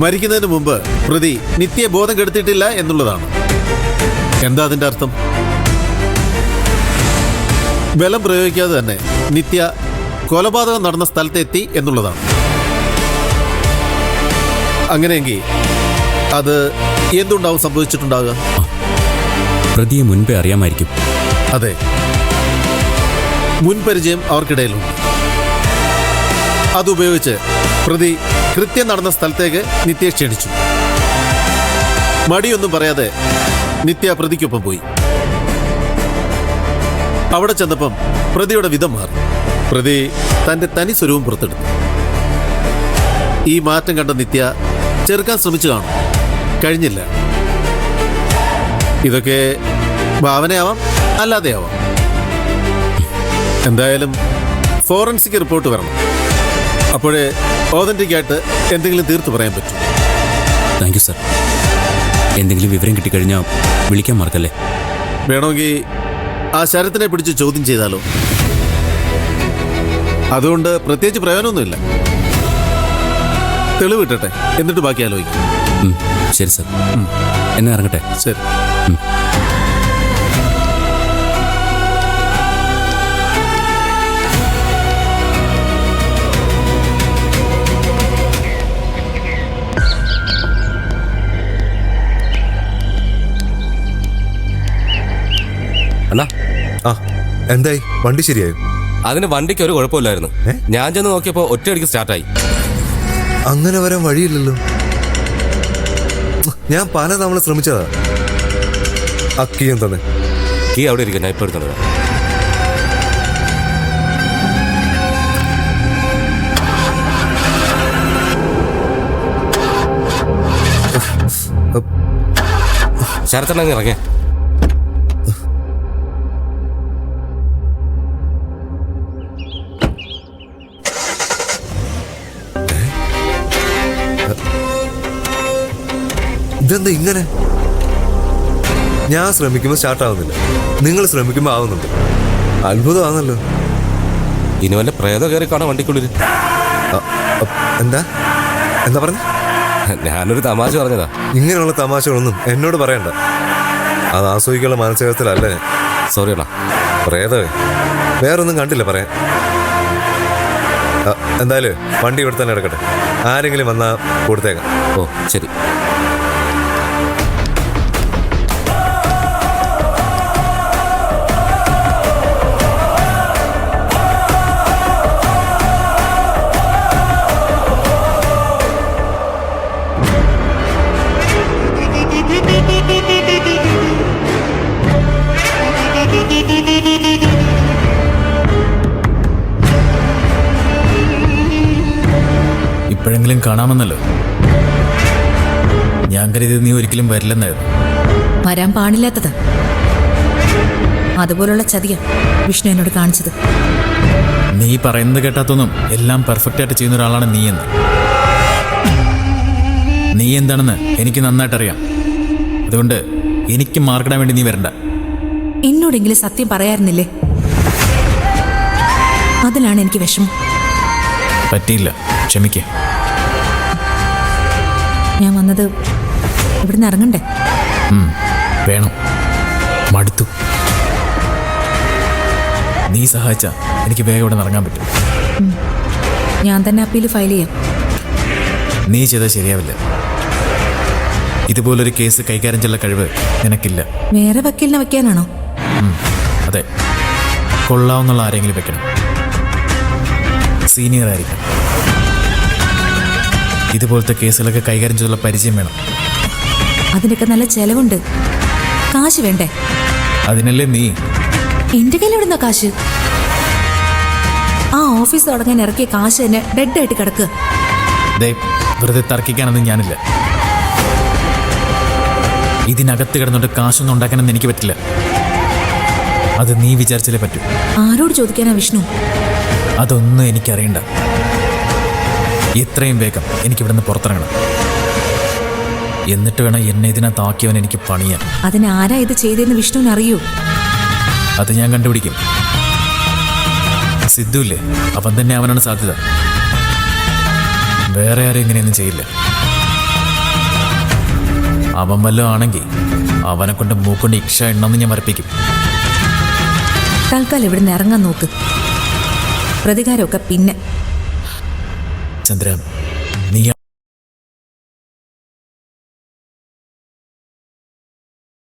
മരിക്കുന്നതിന് മുമ്പ് പ്രതി നിത്യയെ ബോധം കെടുത്തിയിട്ടില്ല എന്നുള്ളതാണ്. എന്താ അതിന്റെ അർത്ഥം? ബലം പ്രയോഗിക്കാതെ തന്നെ നിത്യ കൊലപാതകം നടന്ന സ്ഥലത്തെത്തി എന്നുള്ളതാണ്. അങ്ങനെയെങ്കിൽ അത് എന്തുണ്ടാവും സംഭവിച്ചിട്ടുണ്ടാവുക? പ്രതിയെ മുൻപേ അറിയാമായിരിക്കും. അതെ, മുൻപരിചയം അവർക്കിടയിലുണ്ട്. അതുപയോഗിച്ച് പ്രതി കൃത്യം നടന്ന സ്ഥലത്തേക്ക് നിത്യയെ ക്ഷണിച്ചു. മടിയൊന്നും പറയാതെ നിത്യ പ്രതിക്കൊപ്പം പോയി. അവിടെ ചെന്നപ്പം പ്രതിയുടെ വിധം മാറി. പ്രതി തന്റെ തനി സ്വരവും പുറത്തെടുത്തു. ഈ മാറ്റം കണ്ട നിത്യ ചെറുക്കാൻ ശ്രമിച്ചു കാണും. കഴിഞ്ഞില്ല. ഇതൊക്കെ ഭാവനയാവാം, അല്ലാതെയാവാം. എന്തായാലും ഫോറൻസിക് റിപ്പോർട്ട് വരണം. അപ്പോഴേ ഓതന്റിക് ആയിട്ട് എന്തെങ്കിലും തീർത്തു പറയാൻ പറ്റും. Thank you sir. എന്തെങ്കിലും വിവരം കിട്ടിക്കഴിഞ്ഞാൽ വിളിക്കാൻ മറക്കല്ലേ. വേണമെങ്കിൽ ആ ശരത്തിനെ പിടിച്ച് ചോദ്യം ചെയ്താലോ? അതുകൊണ്ട് പ്രത്യേകിച്ച് പ്രയോജനമൊന്നുമില്ല. തെളിവ് കിട്ടട്ടെ, എന്നിട്ട് ബാക്കി ആലോചിക്കും. ശരി സർ, എന്നാ ഇറങ്ങട്ടെ. ശരി. അണ്ണാ, എന്തായി? വണ്ടി ശരിയായോ? അതിന് വണ്ടിക്ക് ഒരു കുഴപ്പമില്ലായിരുന്നു. ഞാൻ ചെന്ന് നോക്കിയപ്പോ ഒറ്റയടിക്ക് സ്റ്റാർട്ടായി. അങ്ങനെ വരാൻ വഴിയില്ലല്ലോ. ഞാൻ പലതവണ ശ്രമിച്ചതാ. അക്കിയും തന്നെ. കീ അവിടെ ഇരിക്കുന്ന ഇപ്പൊ എടുത്തത്. ശരത്തണ്ണ ഇറങ്ങിയ ഇതെന്താ ഇങ്ങനെ? ഞാൻ ശ്രമിക്കുമ്പോൾ സ്റ്റാർട്ടാവുന്നില്ല, നിങ്ങൾ ശ്രമിക്കുമ്പോൾ ആവുന്നുണ്ട്. അത്ഭുതമാണല്ലോ. ഇനി വല്ല പ്രേതം കയറി കാണാൻ വണ്ടിക്കുള്ളിൽ. എന്താ എന്താ പറഞ്ഞ? ഞാനൊരു തമാശ പറഞ്ഞതാ. ഇങ്ങനെയുള്ള തമാശകളൊന്നും എന്നോട് പറയണ്ട. അത് ആസ്വദിക്കാനുള്ള മാനസികത്തിലല്ല ഞാൻ. സോറി അണ്ണാ. പ്രേതമേ, വേറൊന്നും കണ്ടില്ല പറയാൻ. എന്തായാലും വണ്ടി ഇവിടെ തന്നെ എടുക്കട്ടെ. ആരെങ്കിലും വന്നാൽ കൊടുത്തേക്കാം. ഓ ശരി. ഇപ്പോഴെങ്കിലും കാണാമെന്നല്ലോ. ഞാൻ കരുതി നീ ഒരിക്കലും വരില്ലെന്നായിരുന്നു. വരാൻ പാടില്ലാത്തത്. അതുപോലുള്ള ചതിയ വിഷ്ണു എന്നോട് കാണിച്ചത്. നീ പറയുന്നത് കേട്ടാത്തൊന്നും എല്ലാം പെർഫെക്റ്റ് ആയിട്ട് ചെയ്യുന്ന ഒരാളാണ് നീ എന്ന്. നീ എന്താണെന്ന് എനിക്ക് നന്നായിട്ടറിയാം. അതുകൊണ്ട് എനിക്ക് മാർക്കിടാൻ വേണ്ടി നീ വരണ്ട. എന്നോടെങ്കിലും സത്യം പറയാറുന്നില്ലേ? അതിലാണ് എനിക്ക് വിഷമം. പറ്റിയില്ല, ക്ഷമിക്ക. ഞാൻ വന്നത് ഇവിടുന്ന് ഇറങ്ങണ്ടേ? വേണം. മടുത്തു. നീ സഹായിച്ച എനിക്ക് വേഗം ഇവിടെ ഇറങ്ങാൻ പറ്റും. ഞാൻ തന്നെ അപ്പീൽ ഫയൽ ചെയ്യാം. നീ ചെയ്താൽ ശരിയാവില്ല. ഇതുപോലൊരു കേസ് കൈകാര്യം ചെയ്യുന്ന കഴിവ് നിനക്കില്ല. വേറെ വക്കീലിനെ വെക്കാനാണോ? അതെ, കൊള്ളാവുന്നുള്ള ആരെങ്കിലും വെക്കണം. സീനിയർ ആയിരിക്കണം. ഇതുപോലത്തെ കേസുകളൊക്കെ കൈകാര്യം ചെയ്യാനുള്ള പരിചയം വേണം. അതിനൊക്കെ നല്ല ചെലവുണ്ട്. കാശ് വേണ്ടേ? അതിനല്ലേ നീ. എന്റെ കയ്യിൽ എവിടുന്ന കാശ്? ആ ഓഫീസ് തുടങ്ങാൻ ഇറക്കിയ കാശ് തന്നെ ഡെഡായിട്ട് കിടക്കുക. വെറുതെ തർക്കിക്കാനൊന്നും ഞാനില്ല. ഇതിനകത്ത് കിടന്നുകൊണ്ട് കാശൊന്നും ഉണ്ടാക്കാനൊന്നും എനിക്ക് പറ്റില്ല. അത് നീ വിചാരിച്ചാലേ പറ്റൂ. ആരോട് ചോദിക്കാനാ വിഷ്ണു? അതൊന്നും എനിക്കറിയണ്ട. എത്രയും വേഗം എനിക്കിവിടെ നിന്ന് പുറത്തിറങ്ങണം. എന്നിട്ട് വേണം എന്നെ ഇതിനകത്താക്കിയവൻ എനിക്ക് പണിയാൻ. അതിന് ആരാ ഇത് ചെയ്തെന്ന് വിഷ്ണുവിന് അറിയൂ? അത് ഞാൻ കണ്ടുപിടിക്കും. സിദ്ധു ഇല്ലേ, അവൻ തന്നെ അവനാണ് സാധ്യത. വേറെ ആരും ഇങ്ങനെയൊന്നും ചെയ്യില്ല. അവൻ വല്ലതും ആണെങ്കിൽ അവനെ കൊണ്ട് മൂക്കൊണ്ട് ഇക്ഷ എണ്ണമെന്ന് ഞാൻ മരപ്പിക്കും. തൽക്കാലം ഇവിടുന്ന് ഇറങ്ങാൻ നോക്ക്. പ്രതികാരമൊക്കെ പിന്നെ. ചന്ദ്ര,